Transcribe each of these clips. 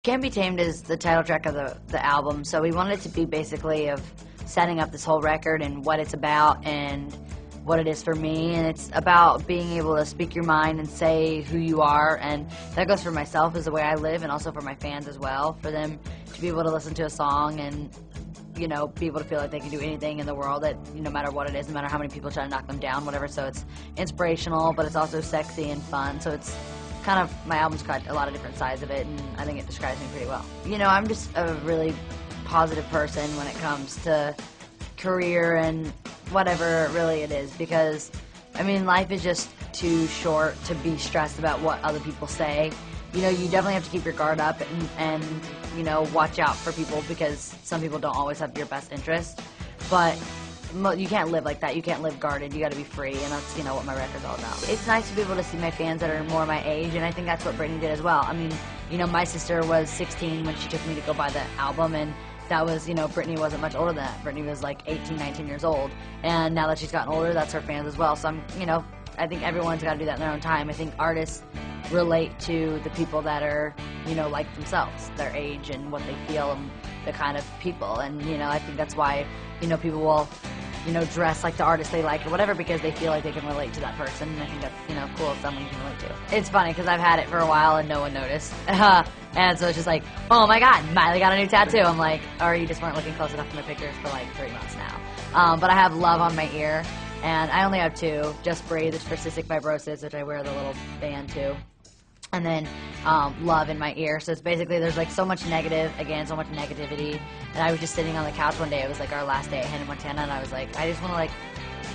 Can't Be Tamed is the title track of the album, so we wanted it to be basically of setting up this whole record and what it's about and what it is for me, and it's about being able to speak your mind and say who you are, and that goes for myself as the way I live and also for my fans as well, for them to be able to listen to a song and, you know, be able to feel like they can do anything in the world, that no matter what it is, no matter how many people try to knock them down, whatever. So it's inspirational, but it's also sexy and fun, so it's kind of, my album's got a lot of different sides of it, and I think it describes me pretty well. You know, I'm just a really positive person when it comes to career and whatever really it is, because, I mean, life is just too short to be stressed about what other people say. You know, you definitely have to keep your guard up and you know, watch out for people, because some people don't always have your best interest, but you can't live like that. You can't live guarded. You got to be free, and that's, you know, what my record's all about. It's nice to be able to see my fans that are more my age, and I think that's what Britney did as well. I mean, you know, my sister was 16 when she took me to go buy the album, and that was, you know, Britney wasn't much older than that. Britney was like 18, 19 years old, and now that she's gotten older, that's her fans as well. So I'm, you know, I think everyone's got to do that in their own time. I think artists relate to the people that are, you know, like themselves, their age and what they feel, and the kind of people. And, you know, I think that's why, you know, people will, you know, dress like the artist they like or whatever, because they feel like they can relate to that person. And I think that's, you know, cool if someone you can relate to. It's funny because I've had it for a while and no one noticed. And so it's just like, oh my God, Miley got a new tattoo. I'm like, or you just weren't looking close enough in the pictures for like 3 months now. But I have Love on my ear, and I only have 2. Just Breathe is for cystic fibrosis, which I wear the little band too. And then Love in my ear. So it's basically, there's like so much negative, again, so much negativity. And I was just sitting on the couch one day, it was like our last day at Hannah Montana, and I was like, I just want to like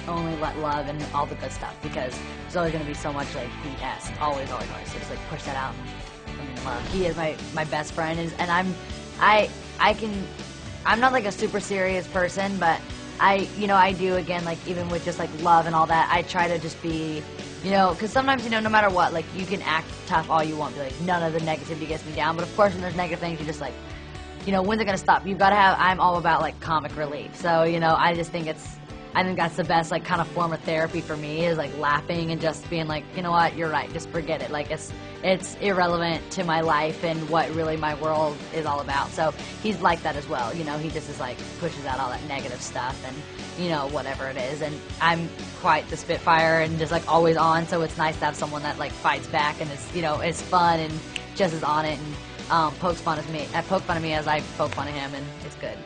only let love and all the good stuff, because there's always going to be so much like BS, always. So just like push that out and love. He is my best friend, and I'm not like a super serious person, but you know, I do, again, like even with just like love and all that, I try to just be, you know, because sometimes, you know, no matter what, like you can act tough all you want, be like, none of the negativity gets me down, but of course when there's negative things, you just like, you know, when's it gonna stop? You've got to have, I'm all about like comic relief, so, you know, I just think I think that's the best like kind of form of therapy for me, is like laughing and just being like, you know what, you're right, just forget it. Like it's irrelevant to my life and what really my world is all about. So he's like that as well. You know, he just is like pushes out all that negative stuff and, you know, whatever it is. And I'm quite the Spitfire and just like always on. So it's nice to have someone that like fights back and is, you know, is fun and just is on it and pokes fun at me as I poke fun of him, and it's good.